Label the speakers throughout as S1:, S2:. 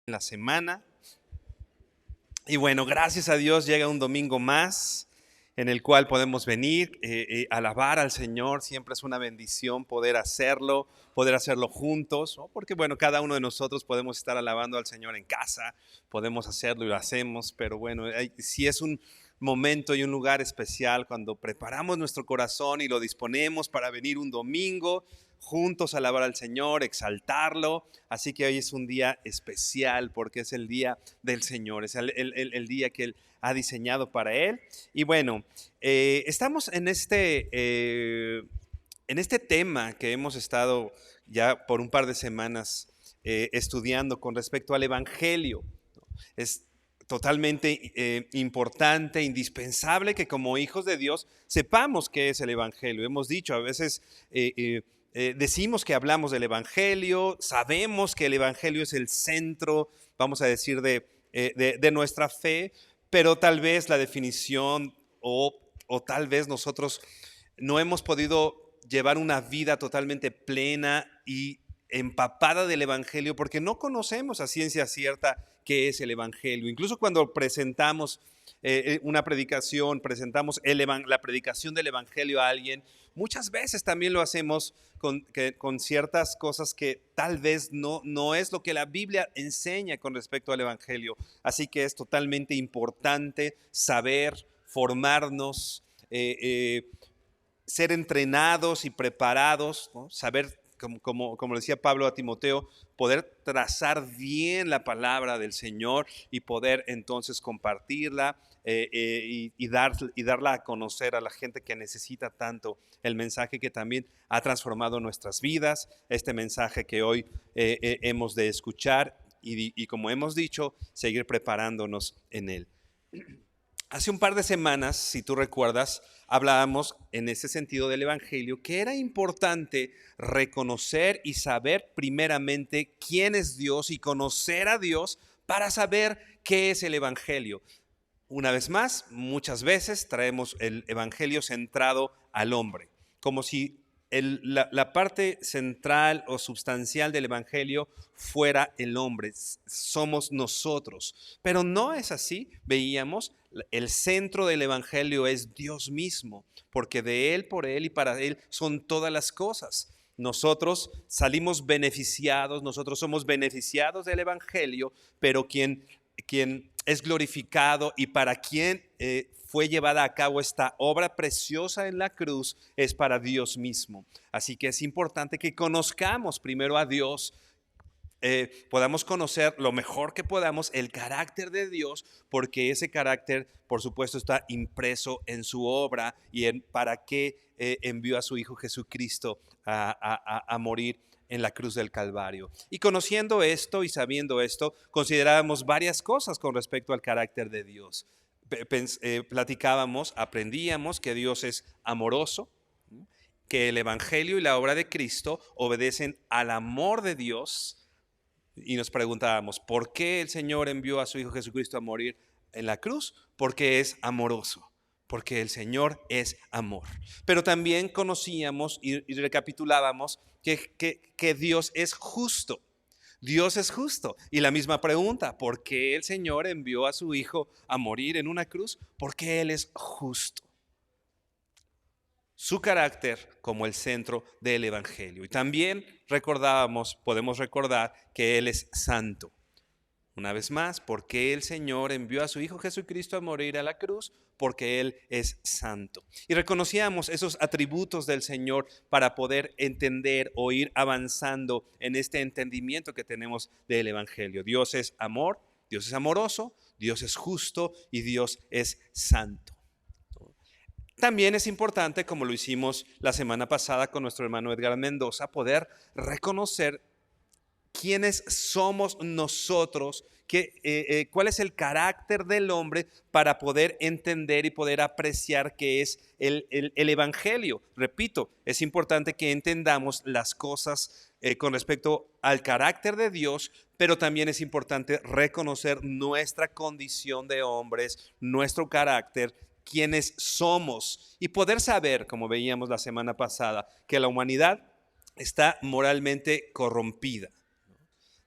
S1: en la semana. Y bueno, gracias a Dios llega un domingo más en el cual podemos venir, alabar al Señor. Siempre es una bendición poder hacerlo juntos, ¿no? Porque bueno, cada uno de nosotros podemos estar alabando al Señor en casa, podemos hacerlo y lo hacemos, pero bueno, si es un momento y un lugar especial cuando preparamos nuestro corazón y lo disponemos para venir un domingo juntos a alabar al Señor, exaltarlo. Así que hoy es un día especial porque es el día del Señor, es el día que Él ha diseñado para Él. Y bueno, estamos en este tema que hemos estado ya por un par de semanas estudiando con respecto al Evangelio. Es totalmente importante, indispensable que como hijos de Dios sepamos qué es el Evangelio. Hemos dicho, a veces decimos que hablamos del Evangelio, sabemos que el Evangelio es el centro, vamos a decir, de nuestra fe, pero tal vez la definición o tal vez nosotros no hemos podido llevar una vida totalmente plena y empapada del Evangelio porque no conocemos a ciencia cierta qué es el Evangelio. Incluso cuando presentamos una predicación, presentamos la predicación del Evangelio a alguien, muchas veces también lo hacemos con ciertas cosas que tal vez no es lo que la Biblia enseña con respecto al Evangelio. Así que es totalmente importante saber, formarnos, ser entrenados y preparados, ¿no? Saber, como decía Pablo a Timoteo, poder trazar bien la palabra del Señor y poder entonces compartirla y darla a conocer a la gente que necesita tanto el mensaje que también ha transformado nuestras vidas, este mensaje que hoy hemos de escuchar y como hemos dicho, seguir preparándonos en él. Hace un par de semanas, si tú recuerdas, hablábamos en ese sentido del Evangelio, que era importante reconocer y saber primeramente quién es Dios y conocer a Dios para saber qué es el Evangelio. Una vez más, muchas veces traemos el Evangelio centrado al hombre, como si la parte central o sustancial del Evangelio fuera el hombre, somos nosotros. Pero no es así, veíamos, el centro del Evangelio es Dios mismo, porque de Él, por Él y para Él son todas las cosas. Nosotros salimos beneficiados, nosotros somos beneficiados del Evangelio, pero quien es glorificado y para quien fue llevada a cabo esta obra preciosa en la cruz es para Dios mismo. Así que es importante que conozcamos primero a Dios, podamos conocer lo mejor que podamos el carácter de Dios, porque ese carácter, por supuesto, está impreso en su obra y en para qué envió a su Hijo Jesucristo a morir en la cruz del Calvario. Y conociendo esto y sabiendo esto, considerábamos varias cosas con respecto al carácter de Dios. Platicábamos, aprendíamos que Dios es amoroso, que el Evangelio y la obra de Cristo obedecen al amor de Dios. Y nos preguntábamos, ¿por qué el Señor envió a su Hijo Jesucristo a morir en la cruz? Porque es amoroso, porque el Señor es amor. Pero también conocíamos y recapitulábamos que Dios es justo. Dios es justo. Y la misma pregunta, ¿por qué el Señor envió a su Hijo a morir en una cruz? Porque Él es justo. Su carácter como el centro del Evangelio. Y también podemos recordar que Él es santo. Una vez más, porque el Señor envió a su Hijo Jesucristo a morir a la cruz, porque Él es santo. Y reconocíamos esos atributos del Señor para poder entender o ir avanzando en este entendimiento que tenemos del Evangelio. Dios es amor, Dios es amoroso, Dios es justo y Dios es santo. También es importante, como lo hicimos la semana pasada con nuestro hermano Edgar Mendoza, poder reconocer quiénes somos nosotros, cuál es el carácter del hombre para poder entender y poder apreciar qué es el Evangelio. Repito, es importante que entendamos las cosas con respecto al carácter de Dios, pero también es importante reconocer nuestra condición de hombres, nuestro carácter, quiénes somos y poder saber, como veíamos la semana pasada, que la humanidad está moralmente corrompida.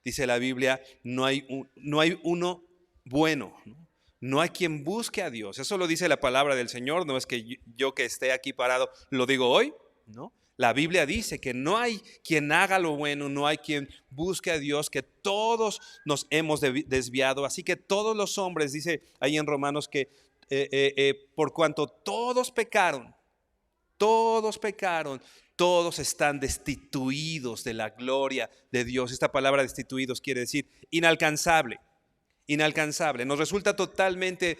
S1: Dice la Biblia, no hay uno bueno, ¿no? No hay quien busque a Dios. Eso lo dice la palabra del Señor. No es que yo que esté aquí parado lo digo hoy, ¿no? La Biblia dice que no hay quien haga lo bueno, no hay quien busque a Dios, que todos nos hemos desviado. Así que todos los hombres, dice ahí en Romanos, que por cuanto todos pecaron, todos están destituidos de la gloria de Dios. Esta palabra destituidos quiere decir inalcanzable. Inalcanzable. Nos resulta totalmente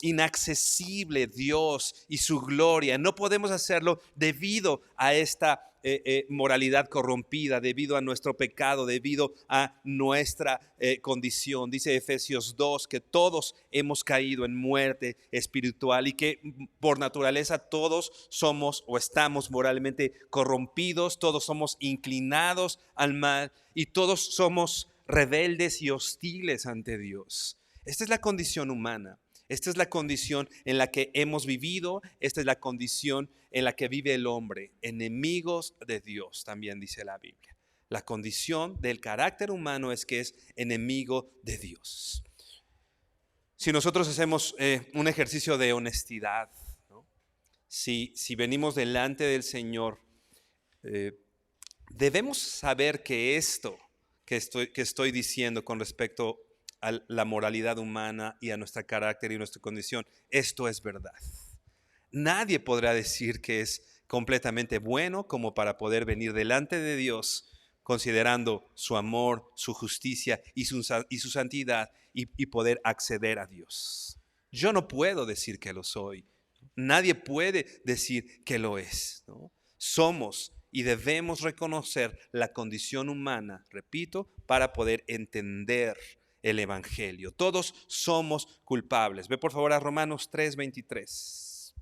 S1: inaccesible Dios y su gloria. No podemos hacerlo debido a esta moralidad corrompida, debido a nuestro pecado, debido a nuestra condición. Dice Efesios 2 que todos hemos caído en muerte espiritual y que por naturaleza todos somos o estamos moralmente corrompidos, todos somos inclinados al mal y todos somos rebeldes y hostiles ante Dios. Esta es la condición humana. Esta es la condición en la que hemos vivido. Esta es la condición en la que vive el hombre. Enemigos de Dios, también dice la Biblia. La condición del carácter humano es que es enemigo de Dios. Si nosotros hacemos un ejercicio de honestidad, ¿no? Si venimos delante del Señor, debemos saber que esto que estoy diciendo con respecto a la moralidad humana y a nuestro carácter y nuestra condición, esto es verdad. Nadie podrá decir que es completamente bueno como para poder venir delante de Dios considerando su amor, su justicia y su santidad y poder acceder a Dios. Yo no puedo decir que lo soy. Nadie puede decir que lo es, ¿no? Somos y debemos reconocer la condición humana, repito, para poder entender el Evangelio. Todos somos culpables. Ve por favor a Romanos 3:23.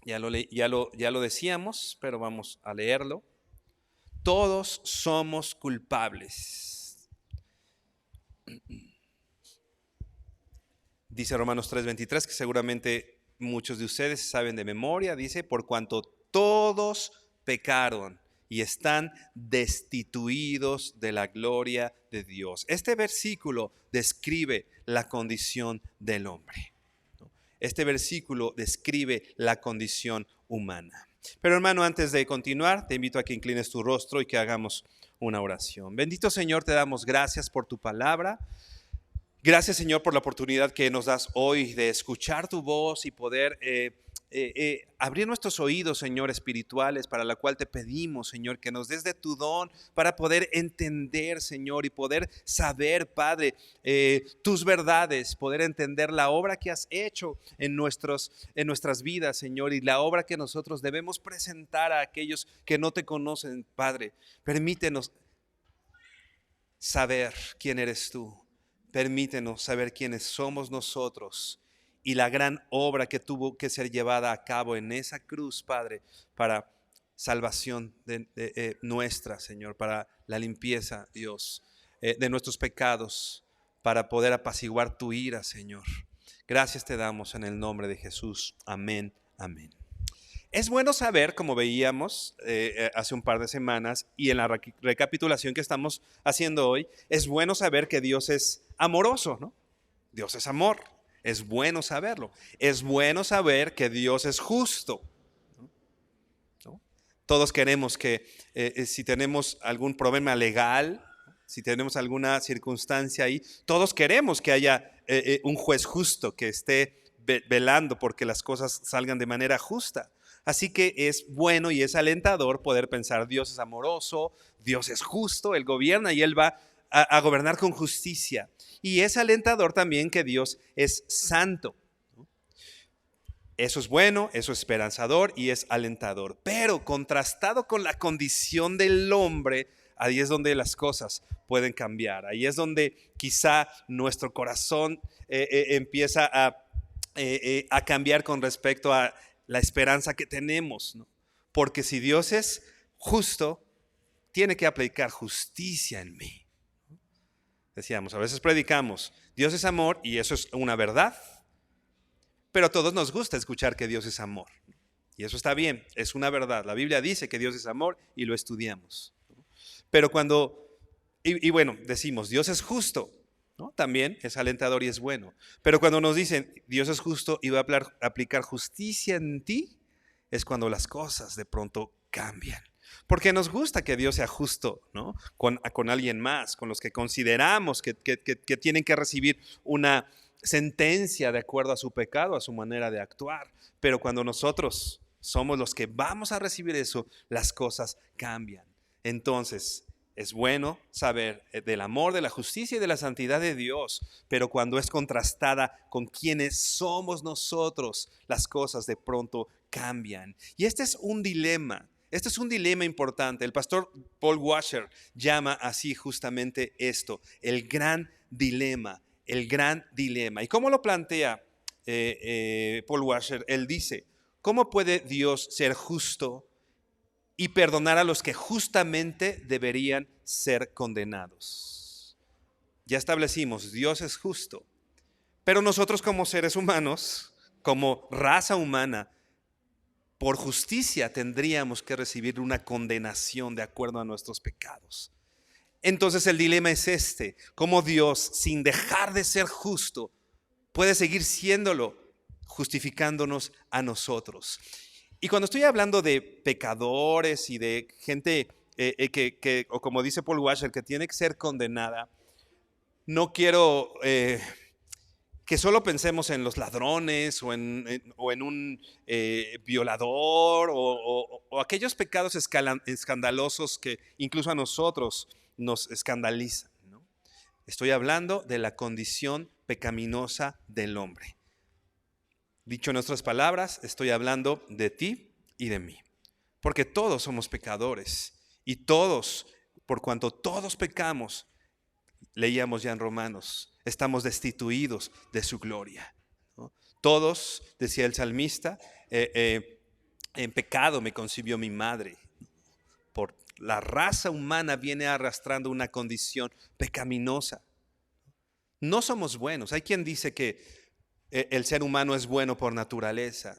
S1: Ya lo decíamos, pero vamos a leerlo. Todos somos culpables. Dice Romanos 3:23, que seguramente muchos de ustedes saben de memoria. Dice, por cuanto todos pecaron y están destituidos de la gloria de Dios. Este versículo describe la condición del hombre. Este versículo describe la condición humana. Pero hermano, antes de continuar, te invito a que inclines tu rostro y que hagamos una oración. Bendito Señor, te damos gracias por tu palabra. Gracias, Señor, por la oportunidad que nos das hoy de escuchar tu voz y poder abrir nuestros oídos, Señor, espirituales, para la cual te pedimos, Señor, que nos des de tu don para poder entender, Señor, y poder saber, Padre, tus verdades, poder entender la obra que has hecho en nuestras vidas, Señor, y la obra que nosotros debemos presentar a aquellos que no te conocen, Padre. Permítenos saber quién eres tú. Permítenos saber quiénes somos nosotros y la gran obra que tuvo que ser llevada a cabo en esa cruz, Padre, para salvación nuestra, Señor, para la limpieza, Dios, de nuestros pecados, para poder apaciguar tu ira, Señor. Gracias te damos en el nombre de Jesús. Amén, amén. Es bueno saber, como veíamos hace un par de semanas y en la recapitulación que estamos haciendo hoy, es bueno saber que Dios es amoroso, ¿no? Dios es amor, es bueno saberlo. Es bueno saber que Dios es justo, ¿no? Todos queremos que si tenemos algún problema legal, si tenemos alguna circunstancia ahí, todos queremos que haya un juez justo que esté velando porque las cosas salgan de manera justa. Así que es bueno y es alentador poder pensar, Dios es amoroso, Dios es justo, Él gobierna y Él va a gobernar con justicia. Y es alentador también que Dios es santo. Eso es bueno, eso es esperanzador y es alentador. Pero contrastado con la condición del hombre, ahí es donde las cosas pueden cambiar. Ahí es donde quizá nuestro corazón empieza a cambiar con respecto a la esperanza que tenemos, ¿no? Porque si Dios es justo, tiene que aplicar justicia en mí. Decíamos, a veces predicamos, Dios es amor y eso es una verdad, pero a todos nos gusta escuchar que Dios es amor. Y eso está bien, es una verdad. La Biblia dice que Dios es amor y lo estudiamos. Pero y bueno, decimos, Dios es justo, ¿no? También es alentador y es bueno. Pero cuando nos dicen, Dios es justo y va a aplicar justicia en ti, es cuando las cosas de pronto cambian. Porque nos gusta que Dios sea justo, ¿no? Con alguien más, con los que consideramos que tienen que recibir una sentencia de acuerdo a su pecado, a su manera de actuar. Pero cuando nosotros somos los que vamos a recibir eso, las cosas cambian. Entonces, es bueno saber del amor, de la justicia y de la santidad de Dios, pero cuando es contrastada con quienes somos nosotros, las cosas de pronto cambian. Y este es un dilema. Este es un dilema importante. El pastor Paul Washer llama así justamente esto, el gran dilema, el gran dilema. ¿Y cómo lo plantea Paul Washer? Él dice, ¿cómo puede Dios ser justo y perdonar a los que justamente deberían ser condenados? Ya establecimos, Dios es justo, pero nosotros como seres humanos, como raza humana, por justicia tendríamos que recibir una condenación de acuerdo a nuestros pecados. Entonces el dilema es este, cómo Dios, sin dejar de ser justo, puede seguir siéndolo, justificándonos a nosotros. Y cuando estoy hablando de pecadores y de gente o como dice Paul Washer, que tiene que ser condenada, no quiero que solo pensemos en los ladrones o en un violador o aquellos pecados escandalosos que incluso a nosotros nos escandalizan, ¿no? Estoy hablando de la condición pecaminosa del hombre. Dicho en otras palabras, estoy hablando de ti y de mí, porque todos somos pecadores y todos, por cuanto todos pecamos, leíamos ya en Romanos, estamos destituidos de su gloria, ¿no? Todos, decía el salmista, en pecado me concibió mi madre. Por la raza humana viene arrastrando una condición pecaminosa. No somos buenos. Hay quien dice que el ser humano es bueno por naturaleza,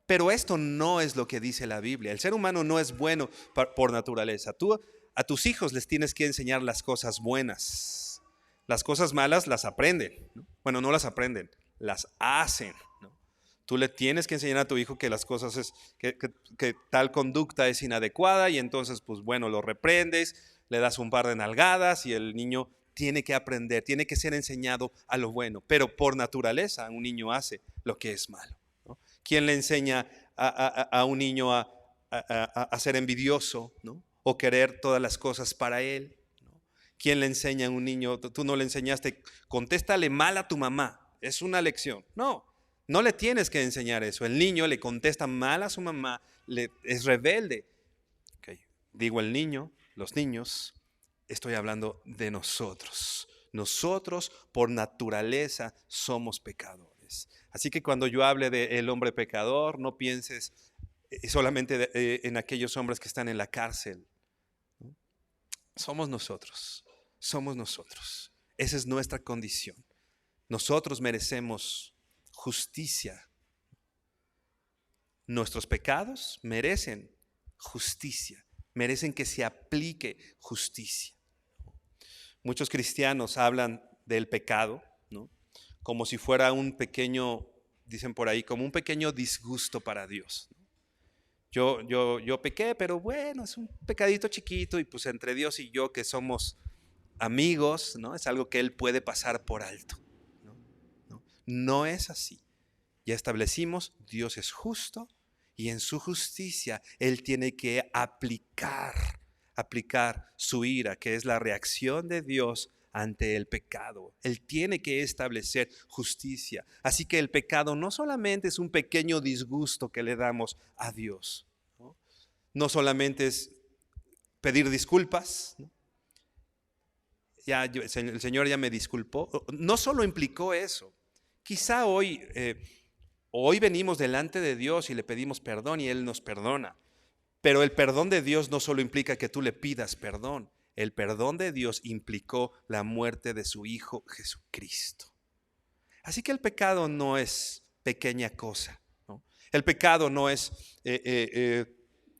S1: pero esto no es lo que dice la Biblia. El ser humano no es bueno por naturaleza. Tú a tus hijos les tienes que enseñar las cosas buenas. Las cosas malas las aprenden, ¿no? Bueno, no las aprenden, las hacen, ¿no? Tú le tienes que enseñar a tu hijo que las cosas que tal conducta es inadecuada y entonces, pues bueno, lo reprendes, le das un par de nalgadas y el niño tiene que aprender, tiene que ser enseñado a lo bueno. Pero por naturaleza un niño hace lo que es malo, ¿no? ¿Quién le enseña a un niño a ser envidioso, ¿no? O querer todas las cosas para él? ¿Quién le enseña a un niño? Tú no le enseñaste, contéstale mal a tu mamá. Es una lección. No, no le tienes que enseñar eso. El niño le contesta mal a su mamá, es rebelde. Okay. Digo el niño, los niños, estoy hablando de nosotros. Nosotros por naturaleza somos pecadores. Así que cuando yo hable del hombre pecador, no pienses solamente en aquellos hombres que están en la cárcel. Somos nosotros. Somos nosotros. Esa es nuestra condición. Nosotros merecemos justicia. Nuestros pecados merecen justicia. Merecen que se aplique justicia. Muchos cristianos hablan del pecado, ¿no? Como si fuera un pequeño, dicen por ahí, como un pequeño disgusto para Dios. Yo pequé, pero bueno, es un pecadito chiquito y pues entre Dios y yo que somos amigos, ¿no? Es algo que Él puede pasar por alto, ¿no? No es así. Ya establecimos, Dios es justo y en su justicia Él tiene que aplicar su ira, que es la reacción de Dios ante el pecado. Él tiene que establecer justicia. Así que el pecado no solamente es un pequeño disgusto que le damos a Dios, no solamente es pedir disculpas, ¿no? Ya el Señor ya me disculpó. No solo implicó eso. Quizá hoy venimos delante de Dios y le pedimos perdón y Él nos perdona. Pero el perdón de Dios no solo implica que tú le pidas perdón. El perdón de Dios implicó la muerte de su Hijo Jesucristo. Así que el pecado no es pequeña cosa, ¿no? El pecado no es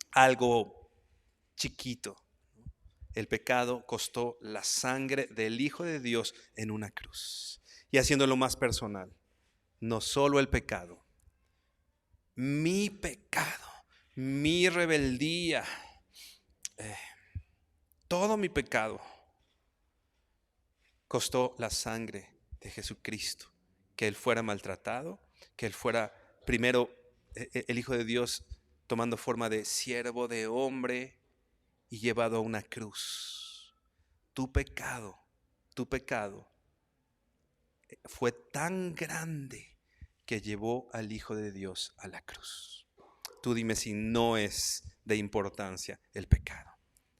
S1: algo chiquito. el pecado costó la sangre del Hijo de Dios en una cruz. Y haciéndolo más personal, no solo el pecado, mi pecado, mi rebeldía, todo mi pecado costó la sangre de Jesucristo. Que Él fuera maltratado, que Él fuera primero el Hijo de Dios tomando forma de siervo, de hombre, y llevado a una cruz. Tu pecado fue tan grande que llevó al Hijo de Dios a la cruz. Tú dime si no es de importancia el pecado.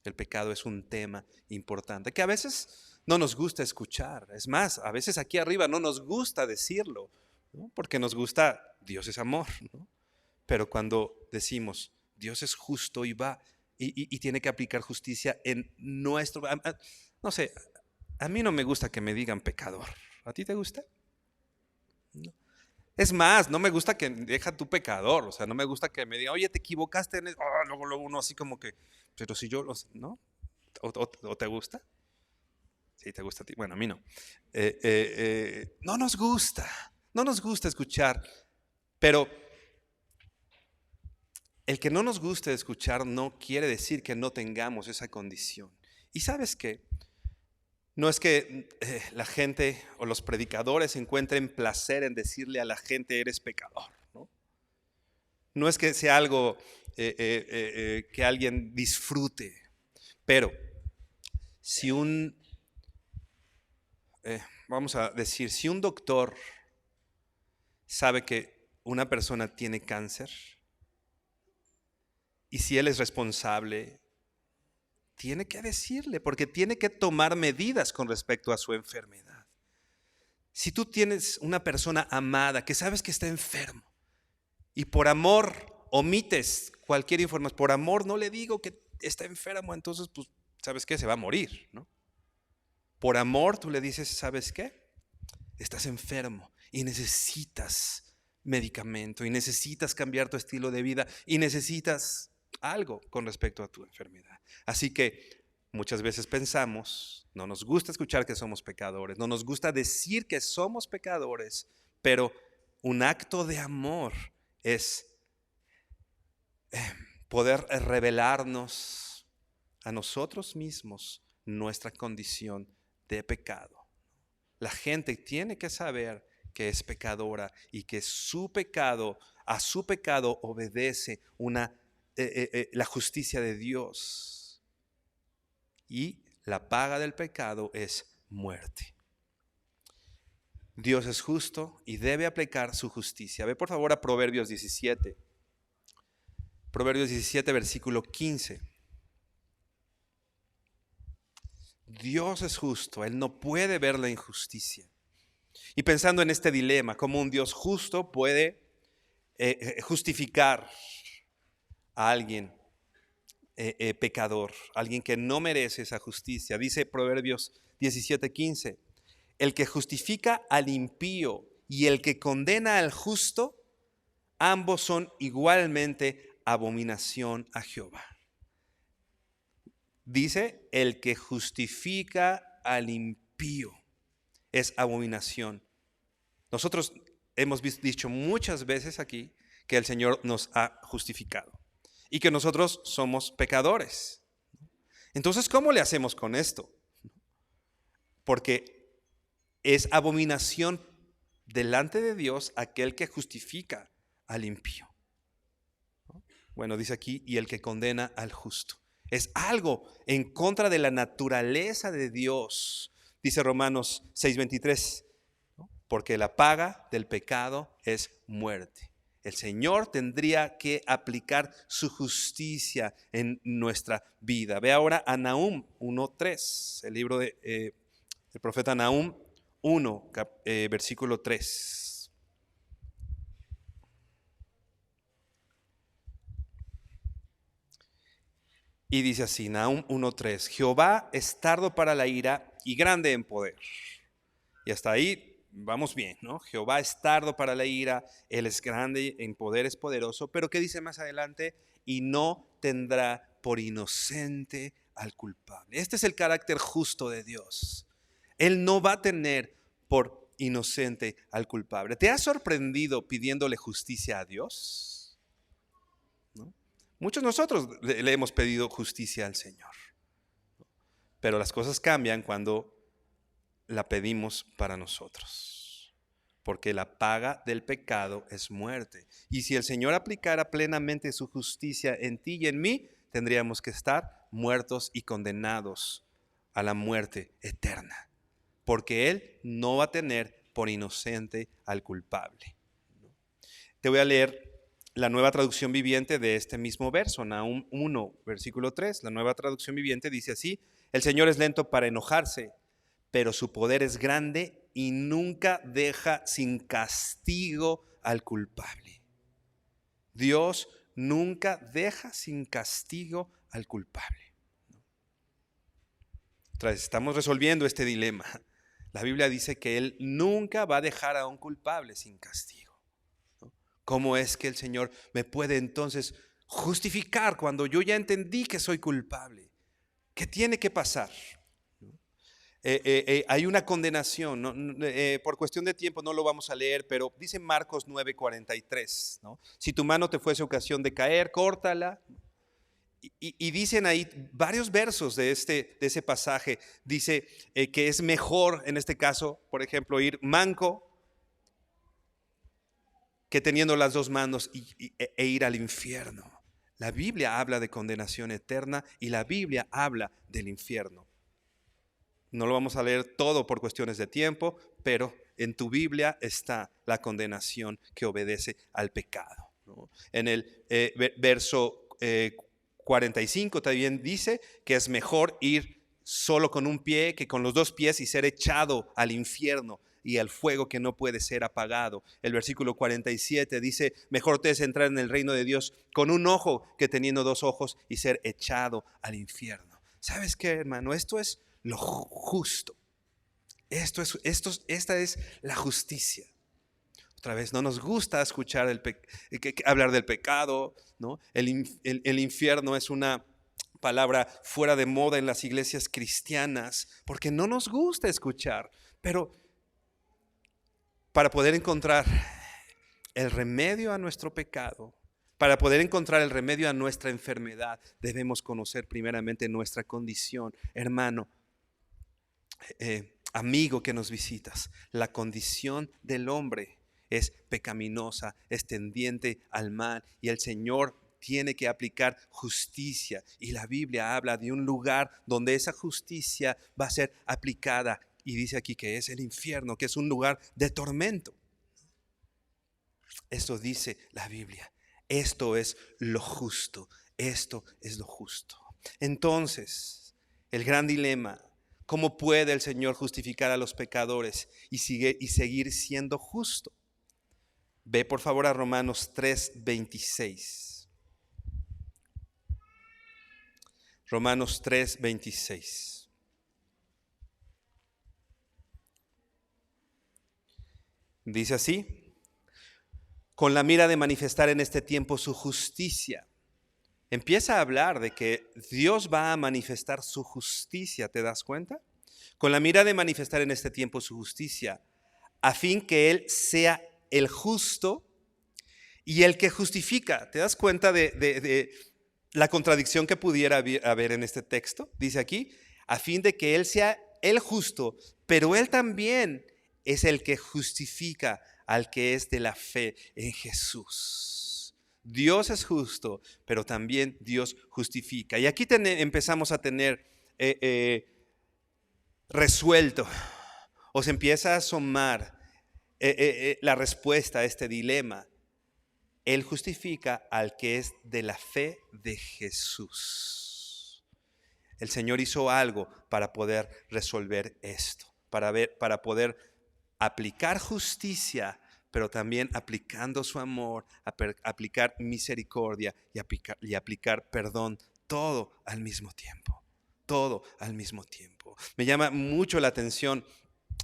S1: El pecado es un tema importante que a veces no nos gusta escuchar. Es más, a veces aquí arriba no nos gusta decirlo, ¿no? Porque nos gusta, Dios es amor, ¿no? Pero cuando decimos, Dios es justo y va y tiene que aplicar justicia en nuestro... no sé, a mí no me gusta que me digan pecador. ¿A ti te gusta? No. Es más, no me gusta que deja tu pecador, o sea, no me gusta que me diga, oye, te equivocaste en eso. Oh, luego uno así como que, pero si yo, ¿no? ¿O te gusta? Sí, te gusta a ti. Bueno, a mí no. No nos gusta escuchar, pero el que no nos guste escuchar no quiere decir que no tengamos esa condición. ¿Y sabes qué? No es que la gente o los predicadores encuentren placer en decirle a la gente eres pecador, ¿no? No es que sea algo que alguien disfrute, pero si vamos a decir, si un doctor sabe que una persona tiene cáncer y si él es responsable, tiene que decirle, porque tiene que tomar medidas con respecto a su enfermedad. Si tú tienes una persona amada que sabes que está enfermo y por amor omites cualquier información, por amor no le digo que está enfermo, entonces pues, ¿sabes qué? Se va a morir, ¿no? Por amor tú le dices, ¿sabes qué? Estás enfermo y necesitas medicamento y necesitas cambiar tu estilo de vida y necesitas algo con respecto a tu enfermedad. Así que muchas veces pensamos, no nos gusta escuchar que somos pecadores, no nos gusta decir que somos pecadores, pero un acto de amor es poder revelarnos a nosotros mismos nuestra condición de pecado. La gente tiene que saber que es pecadora y que su pecado, a su pecado obedece la justicia de Dios. Y la paga del pecado es muerte. Dios es justo y debe aplicar su justicia. Ve por favor a Proverbios 17. Proverbios 17, versículo 15. Dios es justo, Él no puede ver la injusticia. Y pensando en este dilema, cómo un Dios justo puede justificar a alguien pecador, alguien que no merece esa justicia. Dice Proverbios 17:15, el que justifica al impío y el que condena al justo, ambos son igualmente abominación a Jehová. Dice, el que justifica al impío es abominación. Nosotros hemos dicho muchas veces aquí que el Señor nos ha justificado y que nosotros somos pecadores. Entonces, ¿cómo le hacemos con esto? Porque es abominación delante de Dios aquel que justifica al impío. Bueno, dice aquí, y el que condena al justo. Es algo en contra de la naturaleza de Dios. Dice Romanos 6:23, ¿no? Porque la paga del pecado es muerte. El Señor tendría que aplicar su justicia en nuestra vida. Ve ahora a Nahum 1:3, el libro del profeta Nahum 1, versículo 3. Y dice así, Nahum 1:3, Jehová es tardo para la ira y grande en poder. Y hasta ahí vamos bien, ¿no? Jehová es tardo para la ira, Él es grande en poder, es poderoso. Pero ¿qué dice más adelante? Y no tendrá por inocente al culpable. Este es el carácter justo de Dios. Él no va a tener por inocente al culpable. ¿Te has sorprendido pidiéndole justicia a Dios? ¿No? Muchos de nosotros le hemos pedido justicia al Señor. Pero las cosas cambian cuando la pedimos para nosotros. Porque la paga del pecado es muerte. Y si el Señor aplicara plenamente su justicia en ti y en mí, tendríamos que estar muertos y condenados a la muerte eterna. Porque Él no va a tener por inocente al culpable. Te voy a leer la Nueva Traducción Viviente de este mismo verso, Nahum 1, versículo 3. La Nueva Traducción Viviente dice así: el Señor es lento para enojarse, pero su poder es grande y nunca deja sin castigo al culpable. Dios nunca deja sin castigo al culpable. Otra vez, estamos resolviendo este dilema. La Biblia dice que Él nunca va a dejar a un culpable sin castigo. ¿Cómo es que el Señor me puede entonces justificar cuando yo ya entendí que soy culpable? ¿Qué tiene que pasar? Hay una condenación, ¿no? Por cuestión de tiempo no lo vamos a leer, pero dice Marcos 9:43, ¿no? Si tu mano te fuese ocasión de caer, córtala. Y dicen ahí varios versos de ese pasaje. Dice que es mejor, en este caso, por ejemplo, ir manco que teniendo las dos manos e ir al infierno. La Biblia habla de condenación eterna y la Biblia habla del infierno. No lo vamos a leer todo por cuestiones de tiempo, pero en tu Biblia está la condenación que obedece al pecado, ¿no? En el verso 45 también dice que es mejor ir solo con un pie que con los dos pies y ser echado al infierno y al fuego que no puede ser apagado. El versículo 47 dice: mejor te es entrar en el reino de Dios con un ojo que teniendo dos ojos y ser echado al infierno. ¿Sabes qué, hermano? Esto es lo justo. Esta es la justicia. Otra vez, no nos gusta escuchar hablar del pecado, ¿no? El infierno es una palabra fuera de moda en las iglesias cristianas porque no nos gusta escuchar. Pero para poder encontrar el remedio a nuestro pecado, para poder encontrar el remedio a nuestra enfermedad, debemos conocer primeramente nuestra condición. Hermano, amigo que nos visitas, la condición del hombre es pecaminosa, es tendiente al mal, y el Señor tiene que aplicar justicia, y la Biblia habla de un lugar donde esa justicia va a ser aplicada, y dice aquí que es el infierno, que es un lugar de tormento. Esto dice la Biblia. Esto es lo justo. Esto es lo justo. Entonces, el gran dilema: ¿cómo puede el Señor justificar a los pecadores y seguir siendo justo? Ve por favor a Romanos 3:26. Romanos 3:26. Dice así: con la mira de manifestar en este tiempo su justicia. Empieza a hablar de que Dios va a manifestar su justicia, ¿te das cuenta? Con la mira de manifestar en este tiempo su justicia, a fin que Él sea el justo y el que justifica. ¿Te das cuenta de la contradicción que pudiera haber en este texto? Dice aquí, a fin de que Él sea el justo, pero Él también es el que justifica al que es de la fe en Jesús. Dios es justo, pero también Dios justifica. Y aquí empezamos a tener resuelto, o se empieza a asomar la respuesta a este dilema. Él justifica al que es de la fe de Jesús. El Señor hizo algo para poder resolver esto, para poder aplicar justicia, pero también aplicando su amor, aplicar misericordia y aplicar perdón, todo al mismo tiempo. Todo al mismo tiempo. Me llama mucho la atención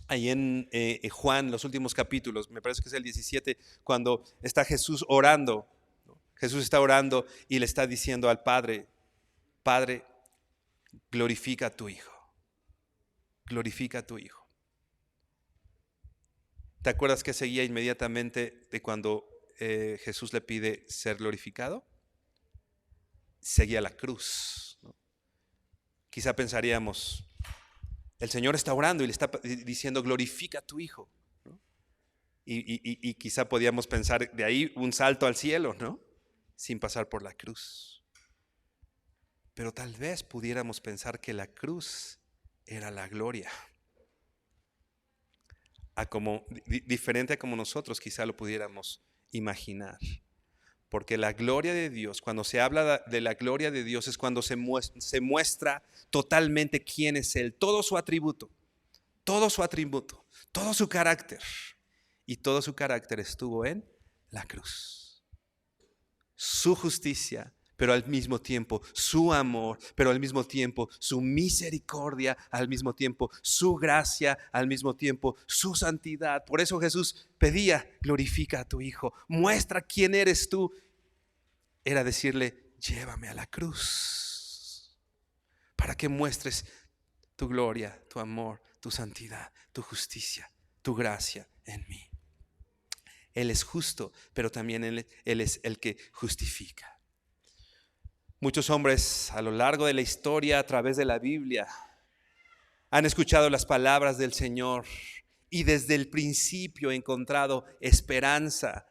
S1: ahí en Juan, los últimos capítulos, me parece que es el 17, cuando está Jesús orando. Jesús está orando y le está diciendo al Padre: Padre, glorifica a tu Hijo. Glorifica a tu Hijo. ¿Te acuerdas que seguía inmediatamente de cuando Jesús le pide ser glorificado? Seguía la cruz, ¿no? Quizá pensaríamos, el Señor está orando y le está diciendo glorifica a tu Hijo, ¿no? Y quizá podíamos pensar de ahí un salto al cielo, ¿no? Sin pasar por la cruz. Pero tal vez pudiéramos pensar que la cruz era la gloria. Diferente a como nosotros quizá lo pudiéramos imaginar. Porque la gloria de Dios, cuando se habla de la gloria de Dios, es cuando se muestra totalmente quién es Él, todo su atributo, todo su carácter. Y todo su carácter estuvo en la cruz. Su justicia, pero al mismo tiempo su amor, pero al mismo tiempo su misericordia, al mismo tiempo su gracia, al mismo tiempo su santidad. Por eso Jesús pedía, glorifica a tu Hijo, muestra quién eres tú. Era decirle, llévame a la cruz, para que muestres tu gloria, tu amor, tu santidad, tu justicia, tu gracia en mí. Él es justo, pero también Él es el que justifica. Muchos hombres a lo largo de la historia, a través de la Biblia, han escuchado las palabras del Señor y desde el principio encontrado esperanza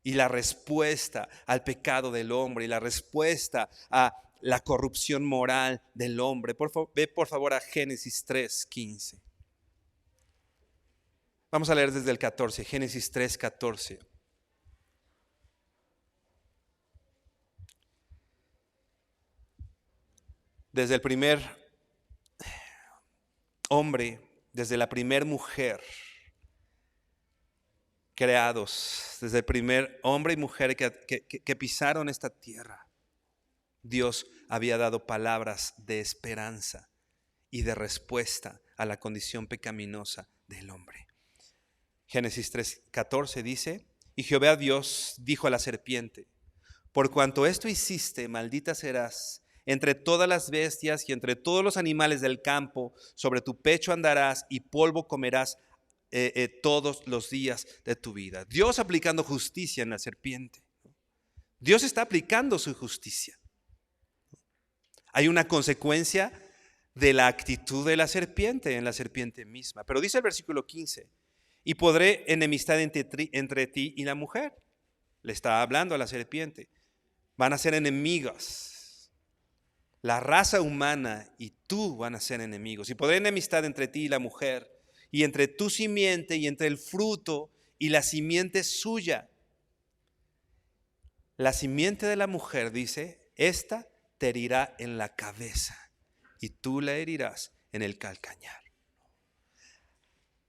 S1: y la respuesta al pecado del hombre y la respuesta a la corrupción moral del hombre. Ve por favor a Génesis 3:15. Vamos a leer desde el 14, Génesis 3:14. Desde el primer hombre, desde la primer mujer creados, desde el primer hombre y mujer que pisaron esta tierra, Dios había dado palabras de esperanza y de respuesta a la condición pecaminosa del hombre. Génesis 3:14 dice, y Jehová Dios dijo a la serpiente, por cuanto esto hiciste, maldita serás entre todas las bestias y entre todos los animales del campo, sobre tu pecho andarás y polvo comerás todos los días de tu vida. Dios aplicando justicia en la serpiente. Dios está aplicando su justicia. Hay una consecuencia de la actitud de la serpiente en la serpiente misma. Pero dice el versículo 15, y podré enemistad entre ti y la mujer. Le está hablando a la serpiente. Van a ser enemigas. La raza humana y tú van a ser enemigos. Y podré enemistad entre ti y la mujer, y entre tu simiente y entre el fruto y la simiente suya. La simiente de la mujer, dice, esta te herirá en la cabeza y tú la herirás en el calcañar.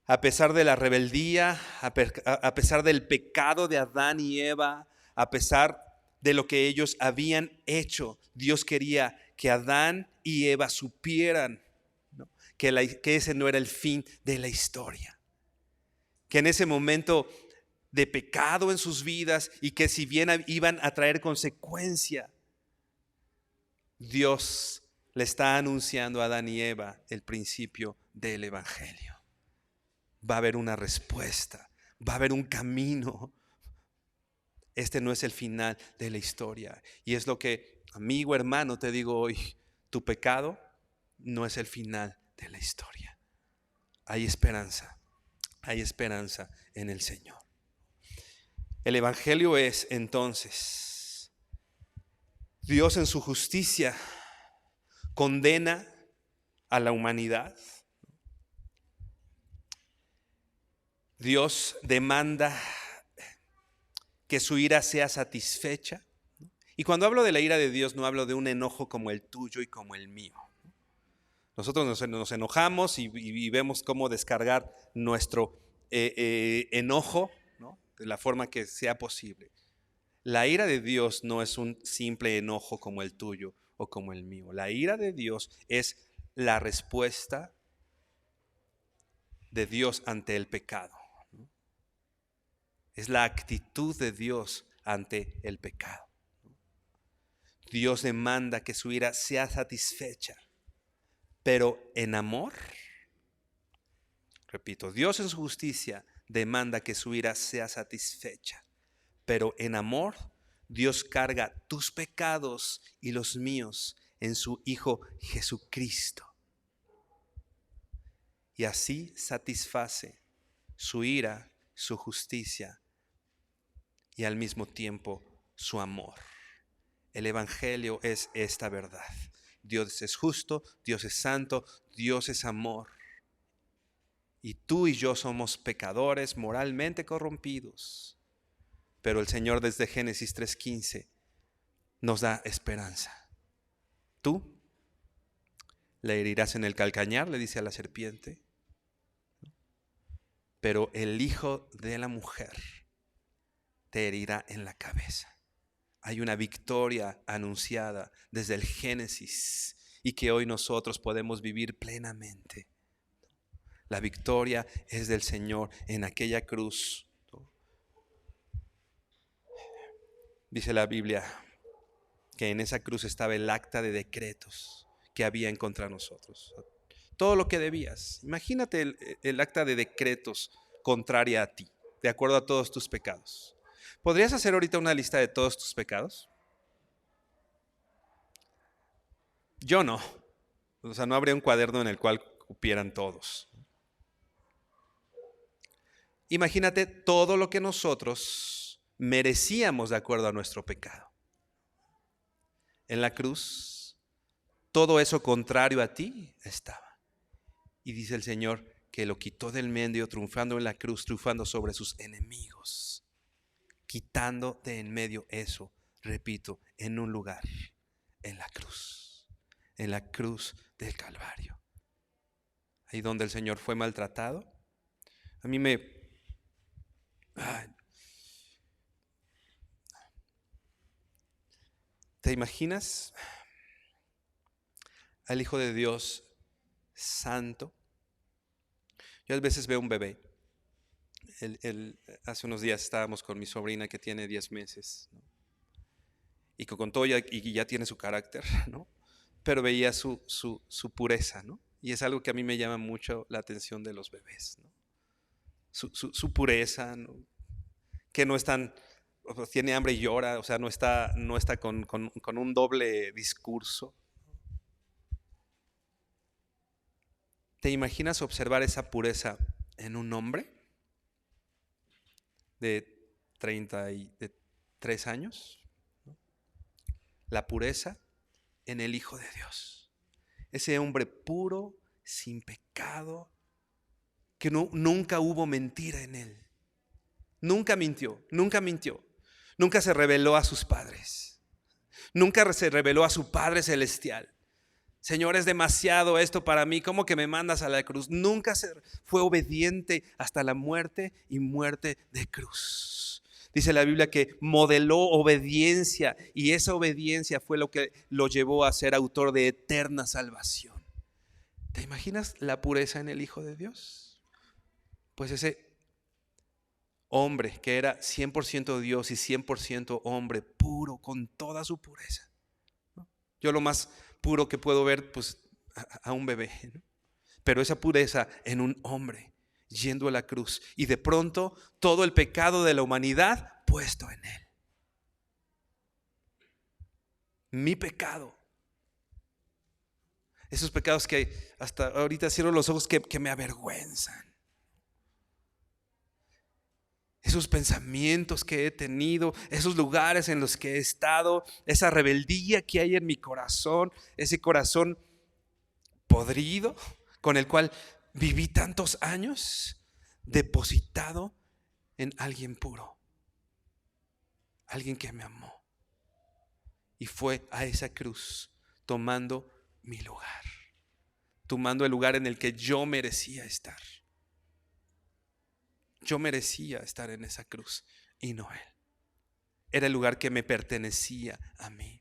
S1: A pesar de la rebeldía, a pesar del pecado de Adán y Eva, a pesar de lo que ellos habían hecho, Dios quería que Adán y Eva supieran, ¿no?, que ese no era el fin de la historia. Que en ese momento de pecado en sus vidas y que si bien iban a traer consecuencia, Dios le está anunciando a Adán y Eva el principio del evangelio. Va a haber una respuesta, va a haber un camino. Este no es el final de la historia. Y es lo que, amigo, hermano, te digo hoy, tu pecado no es el final de la historia. Hay esperanza en el Señor. El evangelio es entonces, Dios en su justicia condena a la humanidad. Dios demanda que su ira sea satisfecha. Y cuando hablo de la ira de Dios, no hablo de un enojo como el tuyo y como el mío. Nosotros nos enojamos y vemos cómo descargar nuestro enojo, ¿no?, de la forma que sea posible. La ira de Dios no es un simple enojo como el tuyo o como el mío. La ira de Dios es la respuesta de Dios ante el pecado. Es la actitud de Dios ante el pecado. Dios demanda que su ira sea satisfecha, pero en amor, repito, Dios en su justicia demanda que su ira sea satisfecha, pero en amor, Dios carga tus pecados y los míos en su Hijo Jesucristo. Y así satisface su ira, su justicia y al mismo tiempo su amor. El Evangelio es esta verdad. Dios es justo, Dios es santo, Dios es amor. Y tú y yo somos pecadores moralmente corrompidos. Pero el Señor desde Génesis 3:15 nos da esperanza. Tú le herirás en el calcañar, le dice a la serpiente, pero el hijo de la mujer te herirá en la cabeza. Hay una victoria anunciada desde el Génesis y que hoy nosotros podemos vivir plenamente. La victoria es del Señor en aquella cruz. Dice la Biblia que en esa cruz estaba el acta de decretos que había en contra de nosotros. Todo lo que debías. Imagínate el acta de decretos contraria a ti, de acuerdo a todos tus pecados. ¿Podrías hacer ahorita una lista de todos tus pecados? Yo no. O sea, no habría un cuaderno en el cual cupieran todos. Imagínate todo lo que nosotros merecíamos de acuerdo a nuestro pecado. En la cruz, todo eso contrario a ti estaba. Y dice el Señor que lo quitó del medio, triunfando en la cruz, triunfando sobre sus enemigos. Quitando de en medio eso, repito, en un lugar, en la cruz del Calvario. Ahí donde el Señor fue maltratado. A mí ¿te imaginas al Hijo de Dios santo? Yo a veces veo un bebé. Hace unos días estábamos con mi sobrina que tiene 10 meses, ¿no? Y que con todo y ya tiene su carácter, ¿no? Pero veía su pureza, ¿no? Y es algo que a mí me llama mucho la atención de los bebés, ¿no? Su pureza, ¿no? Que no están, tiene hambre y llora, o sea, no está con un doble discurso. ¿Te imaginas observar esa pureza en un hombre de 33 años? La pureza en el Hijo de Dios. Ese hombre puro, sin pecado, que nunca hubo mentira en él. Nunca mintió. Nunca se rebeló a sus padres. Nunca se rebeló a su Padre Celestial. Señor, es demasiado esto para mí, ¿cómo que me mandas a la cruz? Nunca fue obediente hasta la muerte y muerte de cruz. Dice la Biblia que modeló obediencia y esa obediencia fue lo que lo llevó a ser autor de eterna salvación. ¿Te imaginas la pureza en el Hijo de Dios? Pues ese hombre que era 100% Dios y 100% hombre, puro, con toda su pureza. Yo lo más puro que puedo ver, pues, a un bebé, ¿no? Pero esa pureza en un hombre yendo a la cruz y de pronto todo el pecado de la humanidad puesto en él. Mi pecado. Esos pecados que hasta ahorita cierro los ojos que me avergüenzan. Esos pensamientos que he tenido, esos lugares en los que he estado, esa rebeldía que hay en mi corazón, ese corazón podrido con el cual viví tantos años, depositado en alguien puro, alguien que me amó y fue a esa cruz tomando mi lugar, tomando el lugar en el que yo merecía estar. Yo merecía estar en esa cruz y no él. Era el lugar que me pertenecía a mí.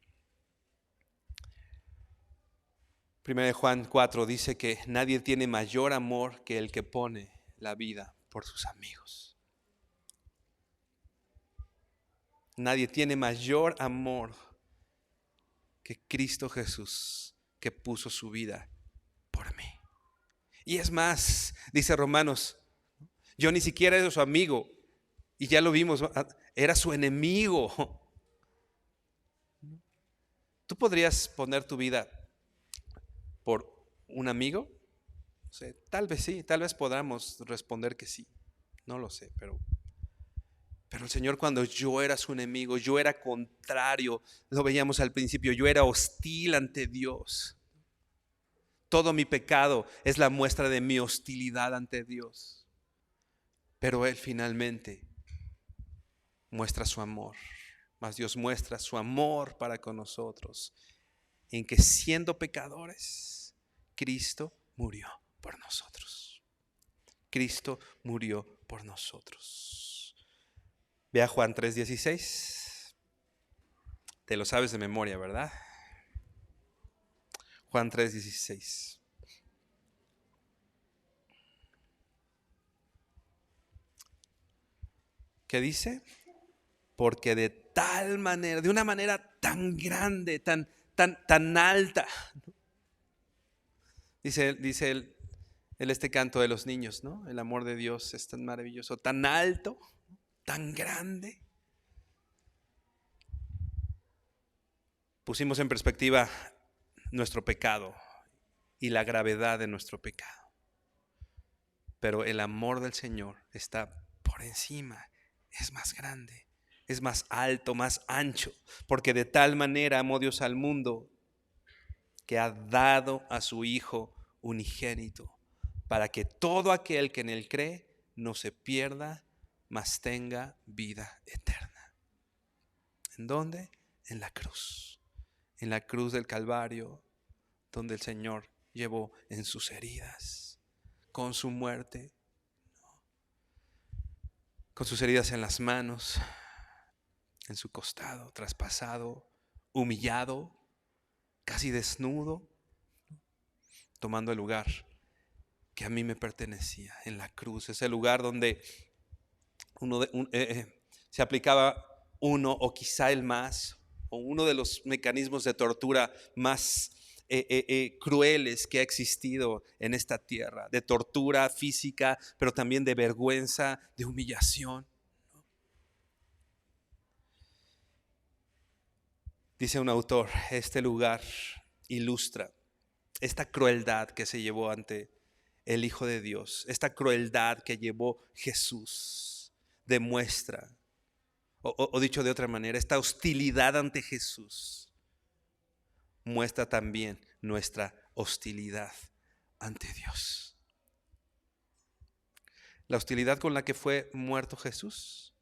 S1: 1 Juan 4 dice que nadie tiene mayor amor que el que pone la vida por sus amigos. Nadie tiene mayor amor que Cristo Jesús, que puso su vida por mí. Y es más, dice Romanos, yo ni siquiera era su amigo, y ya lo vimos, era su enemigo. ¿Tú podrías poner tu vida por un amigo? No sé, tal vez sí, tal vez podamos responder que sí, no lo sé, pero el Señor, cuando yo era su enemigo, yo era contrario, lo veíamos al principio, yo era hostil ante Dios. Todo mi pecado es la muestra de mi hostilidad ante Dios. Pero Él finalmente muestra su amor. Mas Dios muestra su amor para con nosotros, en que siendo pecadores, Cristo murió por nosotros. Cristo murió por nosotros. Ve a Juan 3:16. Te lo sabes de memoria, ¿verdad? Juan 3:16. ¿Qué dice? Porque de tal manera, de una manera tan grande, tan alta, dice este canto de los niños, ¿no? El amor de Dios es tan maravilloso, tan alto, tan grande. Pusimos en perspectiva nuestro pecado y la gravedad de nuestro pecado. Pero el amor del Señor está por encima, es más grande, es más alto, más ancho, porque de tal manera amó Dios al mundo que ha dado a su Hijo unigénito, para que todo aquel que en Él cree no se pierda, mas tenga vida eterna. ¿En dónde? En la cruz del Calvario, donde el Señor llevó en sus heridas, con su muerte, con sus heridas en las manos, en su costado, traspasado, humillado, casi desnudo, tomando el lugar que a mí me pertenecía en la cruz, ese lugar donde se aplicaba uno o quizá el más, o uno de los mecanismos de tortura más crueles que ha existido en esta tierra, de tortura física, pero también de vergüenza, de humillación. Dice un autor, este lugar ilustra esta crueldad que se llevó ante el Hijo de Dios, esta crueldad que llevó Jesús, demuestra, o dicho de otra manera, esta hostilidad ante Jesús muestra también nuestra hostilidad ante Dios. La hostilidad con la que fue muerto Jesús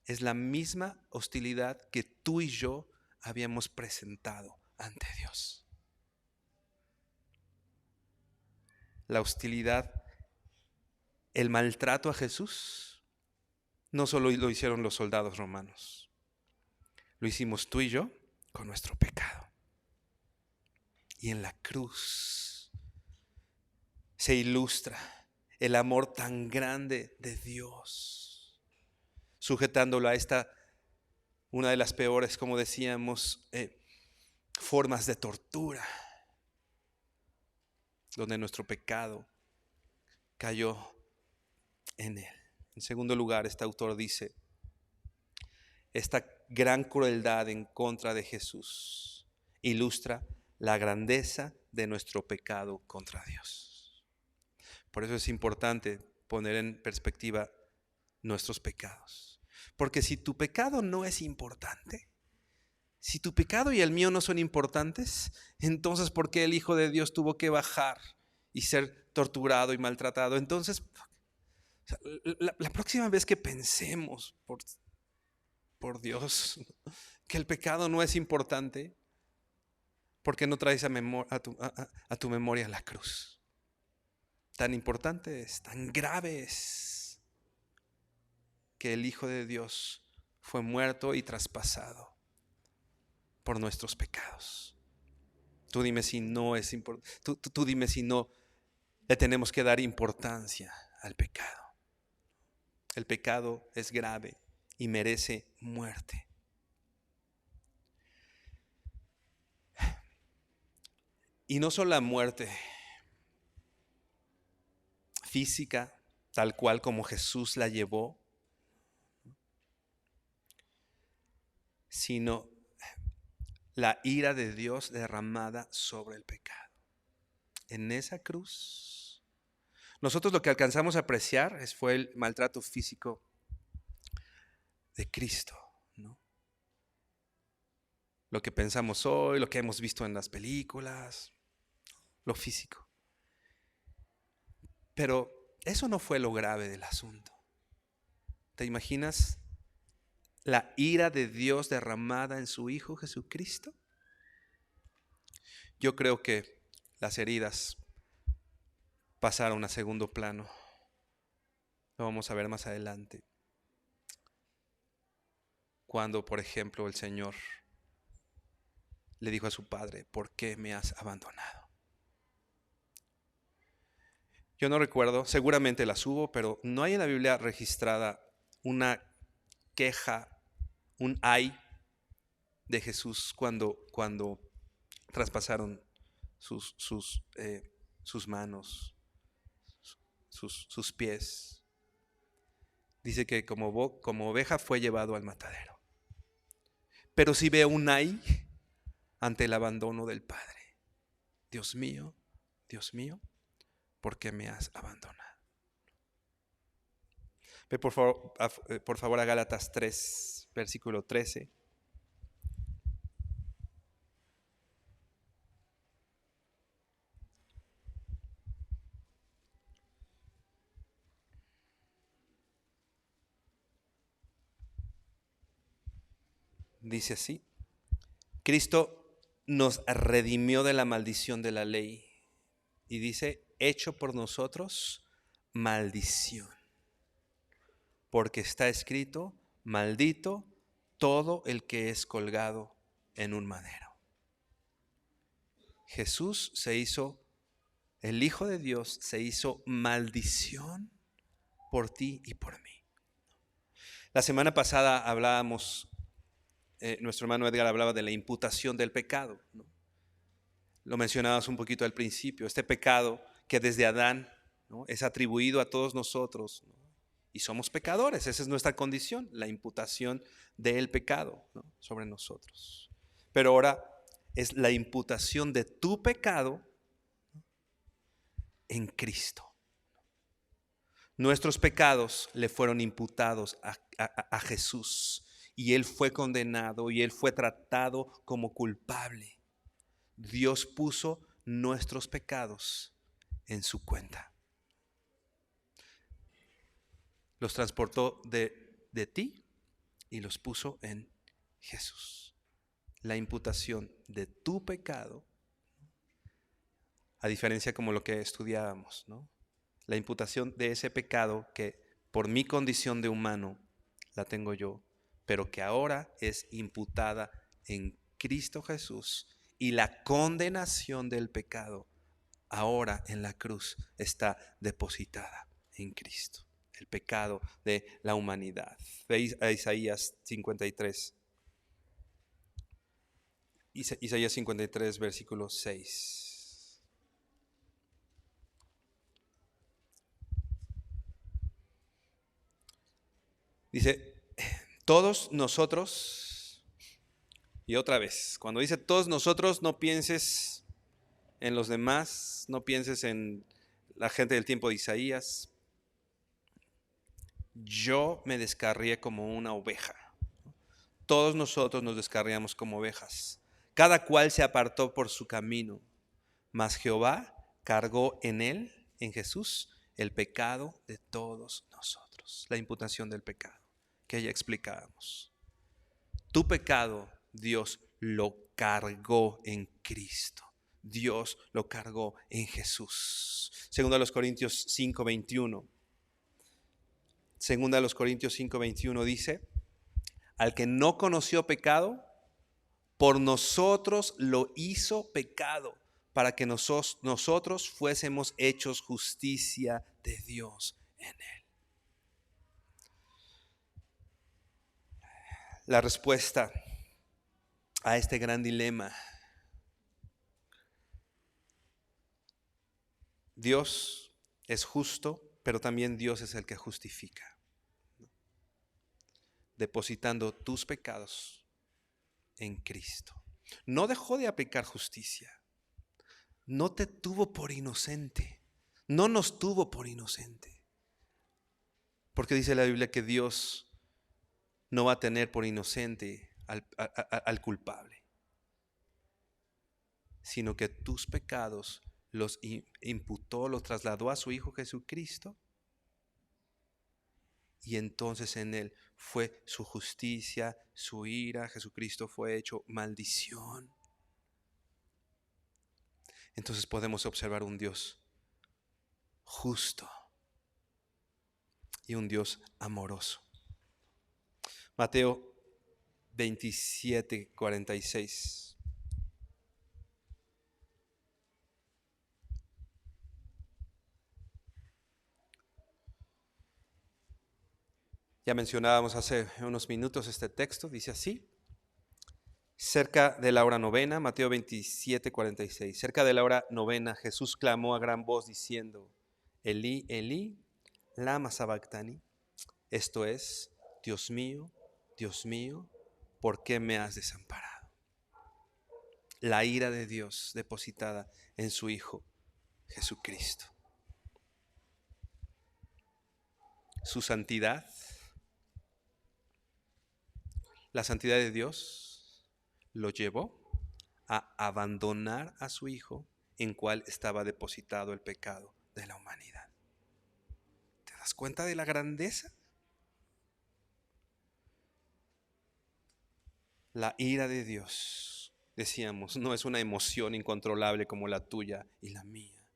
S1: es la misma hostilidad que tú y yo habíamos presentado ante Dios. La hostilidad, el maltrato a Jesús, no solo lo hicieron los soldados romanos, lo hicimos tú y yo con nuestro pecado. Y en la cruz se ilustra el amor tan grande de Dios, sujetándolo a esta, una de las peores, como decíamos, formas de tortura, donde nuestro pecado cayó en él. En segundo lugar, este autor dice, esta gran crueldad en contra de Jesús ilustra la grandeza de nuestro pecado contra Dios. Por eso es importante poner en perspectiva nuestros pecados. Porque si tu pecado no es importante, si tu pecado y el mío no son importantes, entonces ¿por qué el Hijo de Dios tuvo que bajar y ser torturado y maltratado? Entonces, la próxima vez que pensemos, por Dios, que el pecado no es importante, ¿por qué no traes a tu memoria la cruz? Tan importante es, tan grave es, que el Hijo de Dios fue muerto y traspasado por nuestros pecados. Tú dime si no es importante. Tú dime si no le tenemos que dar importancia al pecado. El pecado es grave y merece muerte. Y no solo la muerte física, tal cual como Jesús la llevó, sino la ira de Dios derramada sobre el pecado. En esa cruz, nosotros lo que alcanzamos a apreciar fue el maltrato físico de Cristo, ¿no? Lo que pensamos hoy, lo que hemos visto en las películas, lo físico. Pero eso no fue lo grave del asunto. ¿Te imaginas la ira de Dios derramada en su Hijo Jesucristo? Yo creo que las heridas pasaron a segundo plano. Lo vamos a ver más adelante. Cuando, por ejemplo, el Señor le dijo a su padre: ¿por qué me has abandonado? Yo no recuerdo, seguramente las hubo, pero no hay en la Biblia registrada una queja, un ay de Jesús cuando traspasaron sus manos, sus pies. Dice que como oveja fue llevado al matadero. Pero sí ve un ay ante el abandono del Padre. Dios mío, ¿por qué me has abandonado? Ve por favor a Gálatas 3, versículo 13. Dice así: Cristo nos redimió de la maldición de la ley. Y dice, hecho por nosotros maldición. Porque está escrito, maldito todo el que es colgado en un madero. Jesús se hizo, el Hijo de Dios se hizo maldición por ti y por mí. La semana pasada hablábamos, nuestro hermano Edgar hablaba de la imputación del pecado, ¿no? Lo mencionabas un poquito al principio, este pecado que desde Adán, ¿no?, es atribuido a todos nosotros, ¿no? Y somos pecadores, esa es nuestra condición, la imputación del pecado, ¿no?, sobre nosotros. Pero ahora es la imputación de tu pecado en Cristo. Nuestros pecados le fueron imputados a Jesús y Él fue condenado y Él fue tratado como culpable. Dios puso nuestros pecados en su cuenta. Los transportó de ti y los puso en Jesús. La imputación de tu pecado, a diferencia como lo que estudiábamos, ¿no? La imputación de ese pecado que por mi condición de humano la tengo yo, pero que ahora es imputada en Cristo Jesús, y la condenación del pecado ahora en la cruz está depositada en Cristo. El pecado de la humanidad. Veis a Isaías 53. Isaías 53, versículo 6. Dice, todos nosotros, y otra vez, cuando dice todos nosotros, no pienses en los demás, no pienses en la gente del tiempo de Isaías. Yo me descarrié como una oveja. Todos nosotros nos descarriamos como ovejas. Cada cual se apartó por su camino, mas Jehová cargó en él, en Jesús, el pecado de todos nosotros. La imputación del pecado que ya explicábamos. Tu pecado Dios lo cargó en Cristo. Dios lo cargó en Jesús. Segunda a los Corintios 5:21. Segunda a los Corintios 5:21 dice, al que no conoció pecado, por nosotros lo hizo pecado, para que nosotros fuésemos hechos justicia de Dios en él. La respuesta a este gran dilema Dios es justo, pero también Dios es el que justifica, depositando tus pecados en Cristo. No dejó de aplicar justicia. No te tuvo por inocente. No nos tuvo por inocente. Porque dice la Biblia que Dios no va a tener por inocente al culpable, sino que tus pecados los imputó, los trasladó a su Hijo Jesucristo, y entonces en Él fue su justicia, su ira. Jesucristo fue hecho maldición. Entonces podemos observar un Dios justo y un Dios amoroso. Mateo 27:46. Ya mencionábamos hace unos minutos este texto, dice así: cerca de la hora novena, Mateo 27:46, cerca de la hora novena, Jesús clamó a gran voz diciendo: Elí, Elí, lama sabactani. Esto es: Dios mío, ¿por qué me has desamparado? La ira de Dios depositada en su Hijo Jesucristo. Su santidad, la santidad de Dios lo llevó a abandonar a su Hijo, en cual estaba depositado el pecado de la humanidad. ¿Te das cuenta de la grandeza? La ira de Dios, decíamos, no es una emoción incontrolable como la tuya y la mía.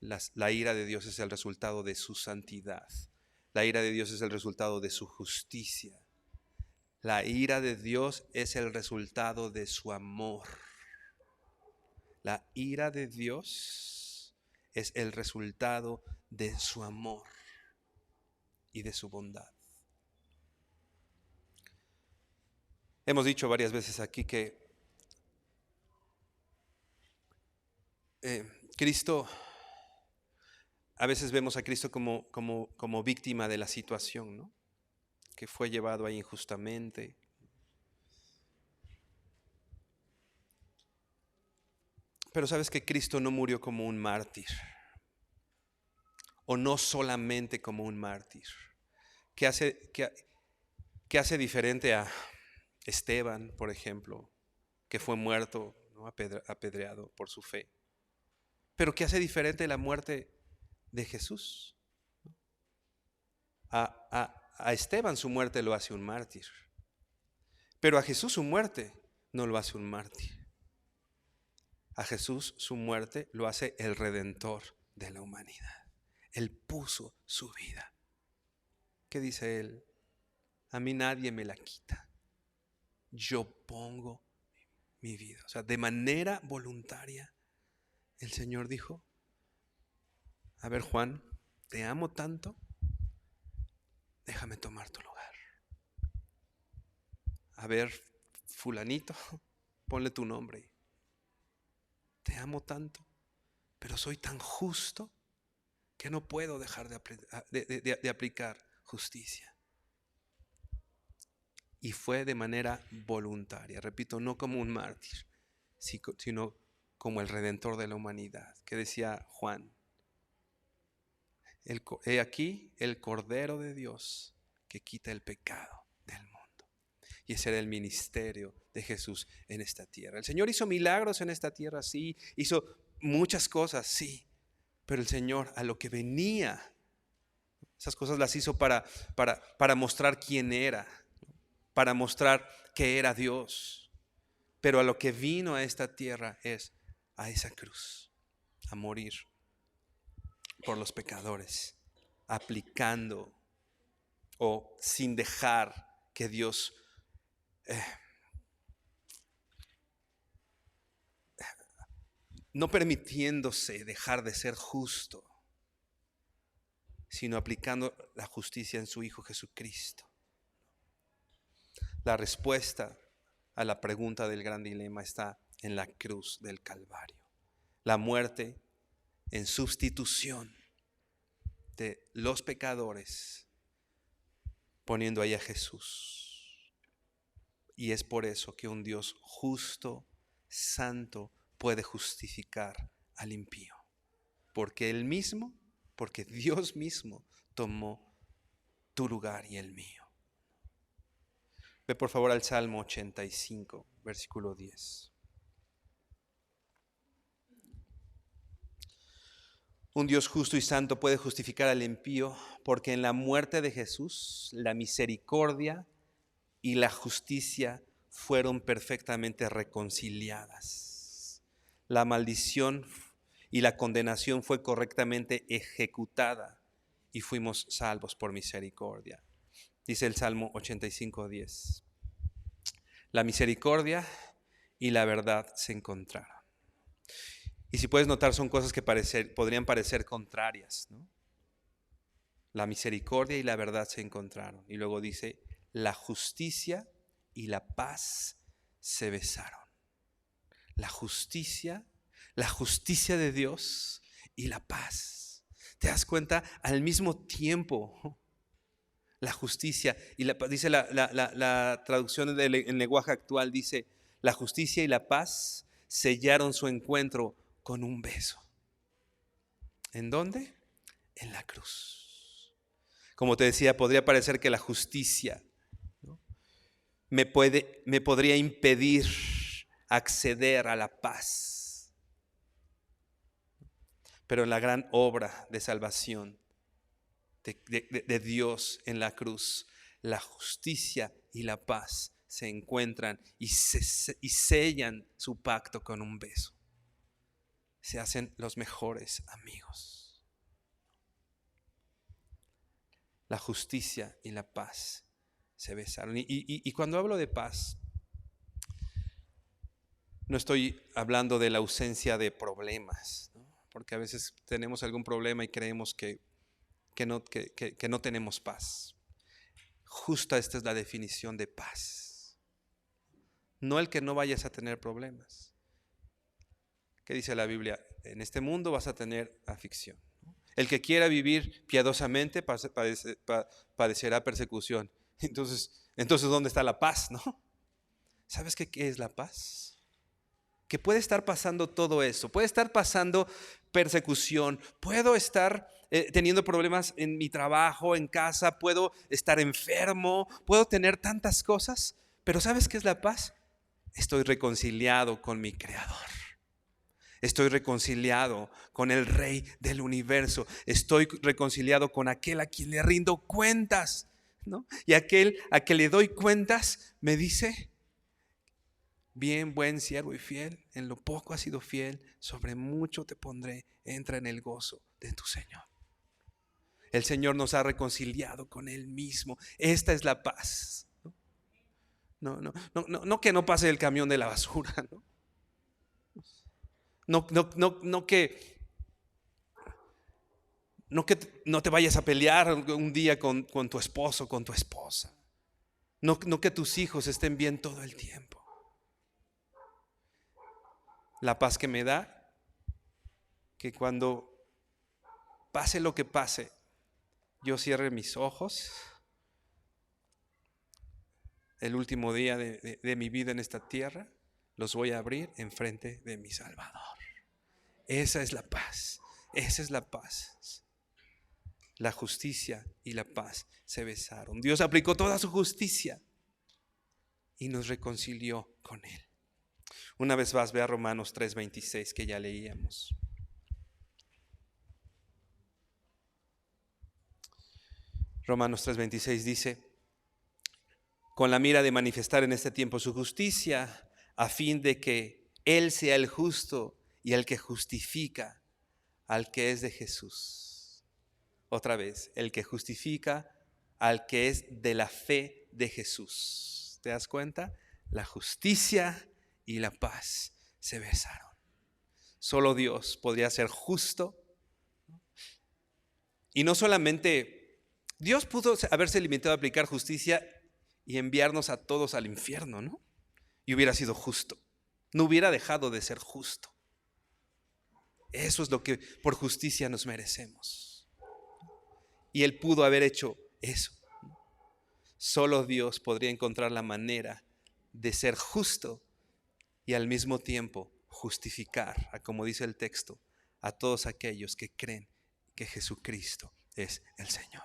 S1: La ira de Dios es el resultado de su santidad. La ira de Dios es el resultado de su justicia. La ira de Dios es el resultado de su amor. La ira de Dios es el resultado de su amor y de su bondad. Hemos dicho varias veces aquí que Cristo, a veces vemos a Cristo como víctima de la situación, ¿no? Que fue llevado ahí injustamente. Pero sabes que Cristo no murió como un mártir, o no solamente como un mártir. ¿Qué hace diferente a Esteban, por ejemplo, que fue muerto, ¿no?, apedreado por su fe? Pero ¿qué hace diferente la muerte de Jesús? A Esteban su muerte lo hace un mártir, pero a Jesús su muerte no lo hace un mártir. A Jesús su muerte lo hace el Redentor de la humanidad. Él puso su vida. ¿Qué dice él? A mí nadie me la quita. Yo pongo mi vida. O sea, de manera voluntaria, el Señor dijo: a ver, Juan, te amo tanto, déjame tomar tu lugar. A ver, fulanito, ponle tu nombre. Te amo tanto, pero soy tan justo que no puedo dejar de aplicar justicia. Y fue de manera voluntaria, repito, no como un mártir, sino como el Redentor de la humanidad. Que decía Juan: he aquí el Cordero de Dios que quita el pecado del mundo. Y ese era el ministerio de Jesús en esta tierra. El Señor hizo milagros en esta tierra, sí, hizo muchas cosas, sí, pero el Señor a lo que venía, esas cosas las hizo para mostrar quién era, para mostrar que era Dios. Pero a lo que vino a esta tierra es a esa cruz, a morir por los pecadores, aplicando o sin dejar que Dios no permitiéndose dejar de ser justo, sino aplicando la justicia en su Hijo Jesucristo. La respuesta a la pregunta del gran dilema está en la cruz del Calvario. La muerte en sustitución de los pecadores, poniendo ahí a Jesús. Y es por eso que un Dios justo, santo, puede justificar al impío. Porque Dios mismo tomó tu lugar y el mío. Ve por favor al Salmo 85, versículo 10. Un Dios justo y santo puede justificar al impío, porque en la muerte de Jesús la misericordia y la justicia fueron perfectamente reconciliadas. La maldición y la condenación fue correctamente ejecutada y fuimos salvos por misericordia. Dice el Salmo 85:10. La misericordia y la verdad se encontraron. Y si puedes notar, son cosas que podrían parecer contrarias, ¿no? La misericordia y la verdad se encontraron. Y luego dice, la justicia y la paz se besaron. La justicia de Dios y la paz. ¿Te das cuenta? Al mismo tiempo, la justicia y la paz. Dice la traducción en lenguaje actual, dice, la justicia y la paz sellaron su encuentro con un beso. ¿En dónde? En la cruz. Como te decía, podría parecer que la justicia, ¿no?, me podría impedir acceder a la paz. Pero en la gran obra de salvación de Dios en la cruz, la justicia y la paz se encuentran y sellan su pacto con un beso. Se hacen los mejores amigos. La justicia y la paz se besaron. Y cuando hablo de paz, no estoy hablando de la ausencia de problemas, ¿no? Porque a veces tenemos algún problema y creemos que no tenemos paz. Justa esta es la definición de paz. No el que no vayas a tener problemas. ¿Qué dice la Biblia? En este mundo vas a tener aflicción. El que quiera vivir piadosamente padecerá persecución. Entonces, ¿dónde está la paz, no? ¿Sabes qué es la paz? Que puede estar pasando todo eso. Puede estar pasando persecución. Puedo estar teniendo problemas en mi trabajo, en casa. Puedo estar enfermo. Puedo tener tantas cosas. Pero ¿sabes qué es la paz? Estoy reconciliado con mi Creador. Estoy reconciliado con el Rey del universo. Estoy reconciliado con aquel a quien le rindo cuentas, ¿no? Y aquel a quien le doy cuentas me dice, bien, buen siervo y fiel, en lo poco has sido fiel, sobre mucho te pondré, entra en el gozo de tu Señor. El Señor nos ha reconciliado con Él mismo. Esta es la paz. No que no pase el camión de la basura, ¿no? No que no te vayas a pelear un día con tu esposo, con tu esposa. No que tus hijos estén bien todo el tiempo. La paz que me da, que cuando pase lo que pase, yo cierre mis ojos, el último día de mi vida en esta tierra, los voy a abrir enfrente de mi Salvador. Esa es la paz. Esa es la paz. La justicia y la paz se besaron. Dios aplicó toda su justicia y nos reconcilió con Él. Una vez más, ve a Romanos 3:26 que ya leíamos. Romanos 3:26 dice, con la mira de manifestar en este tiempo su justicia, a fin de que Él sea el justo y el que justifica al que es de Jesús. Otra vez, el que justifica al que es de la fe de Jesús. ¿Te das cuenta? La justicia y la paz se besaron. Solo Dios podría ser justo. Y no solamente, Dios pudo haberse limitado a aplicar justicia y enviarnos a todos al infierno, ¿no? Y hubiera sido justo. No hubiera dejado de ser justo. Eso es lo que por justicia nos merecemos. Y Él pudo haber hecho eso. Solo Dios podría encontrar la manera de ser justo y al mismo tiempo justificar, como dice el texto, a todos aquellos que creen que Jesucristo es el Señor.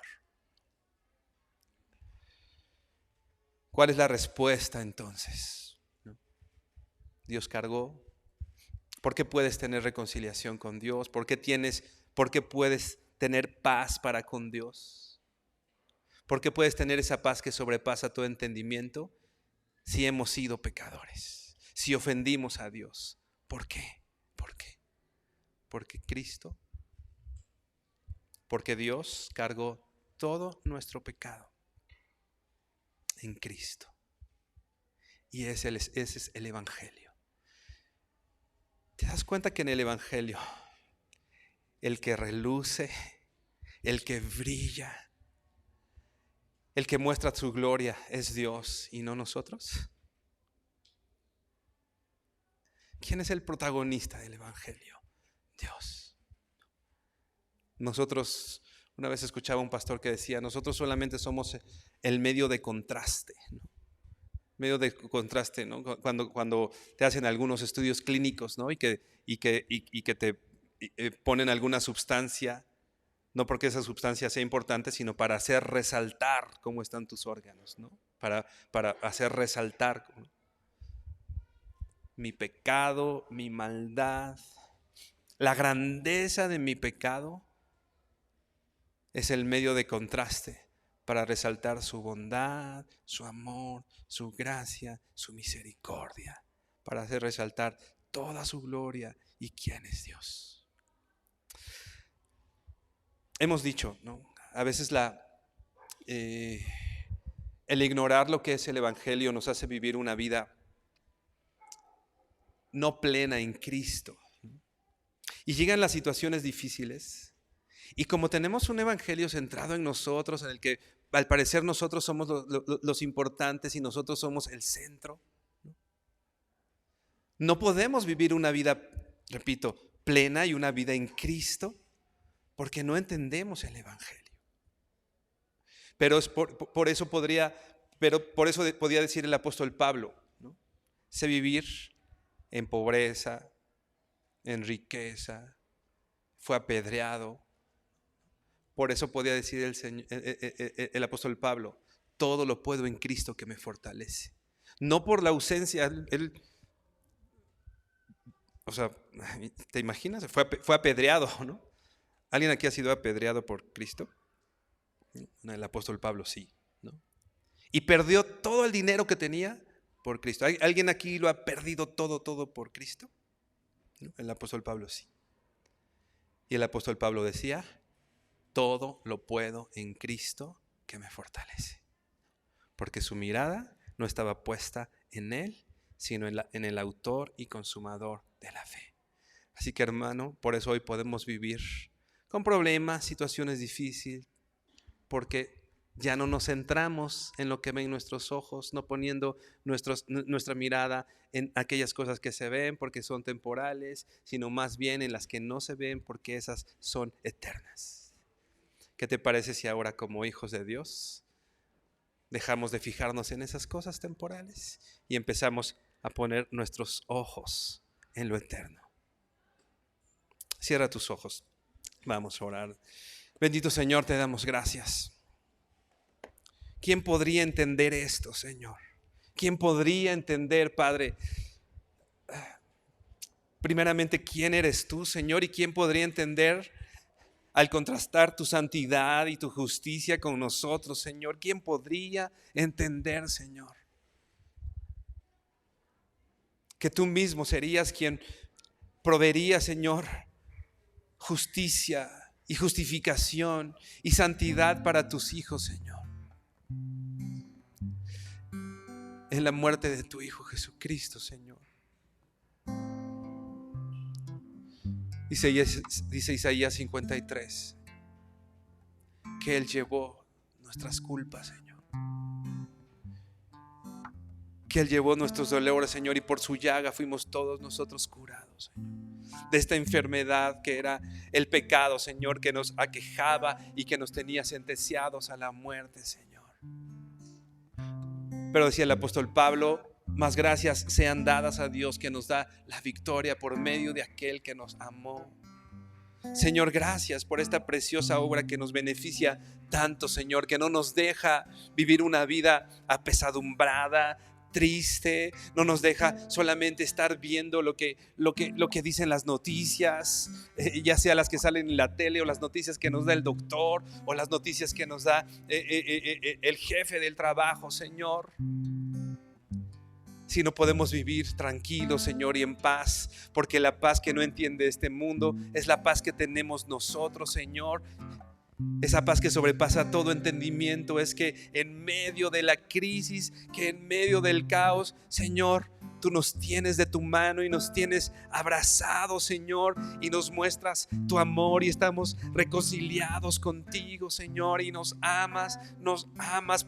S1: ¿Cuál es la respuesta entonces? Dios cargó. ¿Por qué puedes tener reconciliación con Dios? ¿Por qué puedes tener paz para con Dios? ¿Por qué puedes tener esa paz que sobrepasa todo entendimiento? Si hemos sido pecadores, si ofendimos a Dios. ¿Por qué? ¿Por qué? Porque Cristo, porque Dios cargó todo nuestro pecado en Cristo. Y ese es el Evangelio. ¿Te das cuenta que en el Evangelio el que reluce, el que brilla, el que muestra su gloria es Dios y no nosotros? ¿Quién es el protagonista del Evangelio? Dios. Nosotros, una vez escuchaba a un pastor que decía, nosotros solamente somos el medio de contraste, ¿no? Medio de contraste, ¿no? Cuando te hacen algunos estudios clínicos, ¿no? y que te ponen alguna sustancia, no porque esa sustancia sea importante, sino para hacer resaltar cómo están tus órganos, ¿no? Para hacer resaltar mi pecado, mi maldad, la grandeza de mi pecado es el medio de contraste para resaltar su bondad, su amor, su gracia, su misericordia, para hacer resaltar toda su gloria y quién es Dios. Hemos dicho, ¿no? A veces el ignorar lo que es el Evangelio nos hace vivir una vida no plena en Cristo. Y llegan las situaciones difíciles. Y como tenemos un evangelio centrado en nosotros, en el que al parecer nosotros somos los importantes y nosotros somos el centro, no podemos vivir una vida, repito, plena y una vida en Cristo porque no entendemos el evangelio. Pero por eso podía decir el apóstol Pablo, ¿no? Sé vivir en pobreza, en riqueza, fue apedreado. Por eso podía decir el apóstol Pablo, todo lo puedo en Cristo que me fortalece. No por la ausencia, o sea, ¿te imaginas? Fue apedreado, ¿no? ¿Alguien aquí ha sido apedreado por Cristo? El apóstol Pablo sí, ¿no? Y perdió todo el dinero que tenía por Cristo. ¿Alguien aquí lo ha perdido todo por Cristo? ¿No? El apóstol Pablo sí. Y el apóstol Pablo decía, todo lo puedo en Cristo que me fortalece. Porque su mirada no estaba puesta en Él, sino en el autor y consumador de la fe. Así que, hermano, por eso hoy podemos vivir con problemas, situaciones difíciles, porque ya no nos centramos en lo que ven nuestros ojos, no poniendo nuestra mirada en aquellas cosas que se ven porque son temporales, sino más bien en las que no se ven porque esas son eternas. ¿Qué te parece si ahora, como hijos de Dios, dejamos de fijarnos en esas cosas temporales y empezamos a poner nuestros ojos en lo eterno? Cierra tus ojos. Vamos a orar. Bendito Señor, te damos gracias. ¿Quién podría entender esto, Señor? ¿Quién podría entender, Padre? Primeramente, ¿quién eres tú, Señor? ¿Y quién podría entender al contrastar tu santidad y tu justicia con nosotros, Señor? ¿Quién podría entender, Señor, que tú mismo serías quien proveería, Señor, justicia y justificación y santidad para tus hijos, Señor, en la muerte de tu Hijo Jesucristo, Señor? Dice Isaías 53 que Él llevó nuestras culpas, Señor, que Él llevó nuestros dolores, Señor, y por su llaga fuimos todos nosotros curados, Señor, de esta enfermedad que era el pecado, Señor, que nos aquejaba y que nos tenía sentenciados a la muerte, Señor. Pero decía el apóstol Pablo, más gracias sean dadas a Dios que nos da la victoria por medio de aquel que nos amó. Señor, gracias por esta preciosa obra que nos beneficia tanto, Señor, que no nos deja vivir una vida apesadumbrada, triste, no nos deja solamente estar viendo lo que dicen las noticias, ya sea las que salen en la tele o las noticias que nos da el doctor o las noticias que nos da el jefe del trabajo, Señor. Si no podemos vivir tranquilos, Señor, y en paz, porque la paz que no entiende este mundo es la paz que tenemos nosotros, Señor. Esa paz que sobrepasa todo entendimiento es que en medio de la crisis, que en medio del caos, Señor, tú nos tienes de tu mano y nos tienes abrazados, Señor, y nos muestras tu amor y estamos reconciliados contigo, Señor, y nos amas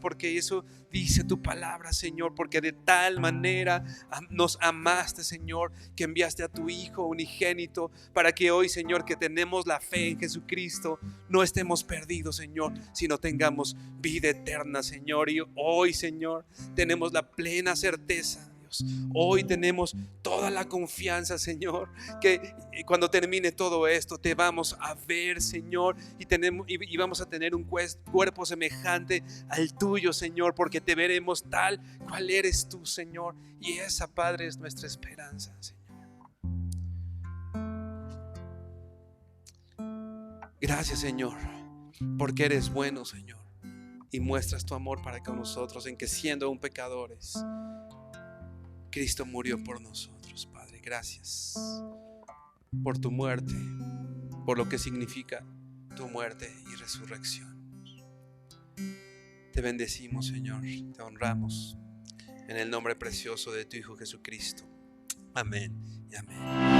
S1: porque eso dice tu palabra, Señor, porque de tal manera nos amaste, Señor, que enviaste a tu Hijo unigénito para que hoy, Señor, que tenemos la fe en Jesucristo, no estemos perdidos, Señor, sino tengamos vida eterna, Señor. Y hoy, Señor, tenemos la plena certeza, hoy tenemos toda la confianza, Señor, que cuando termine todo esto te vamos a ver, Señor, y vamos a tener un cuerpo semejante al tuyo, Señor, porque te veremos tal cual eres tú, Señor, y esa, Padre, es nuestra esperanza, Señor. Gracias, Señor, porque eres bueno, Señor, y muestras tu amor para con nosotros, en que siendo aún pecadores, Cristo murió por nosotros, Padre. Gracias por tu muerte, por lo que significa tu muerte y resurrección. Te bendecimos, Señor, te honramos en el nombre precioso de tu Hijo Jesucristo. Amén y amén.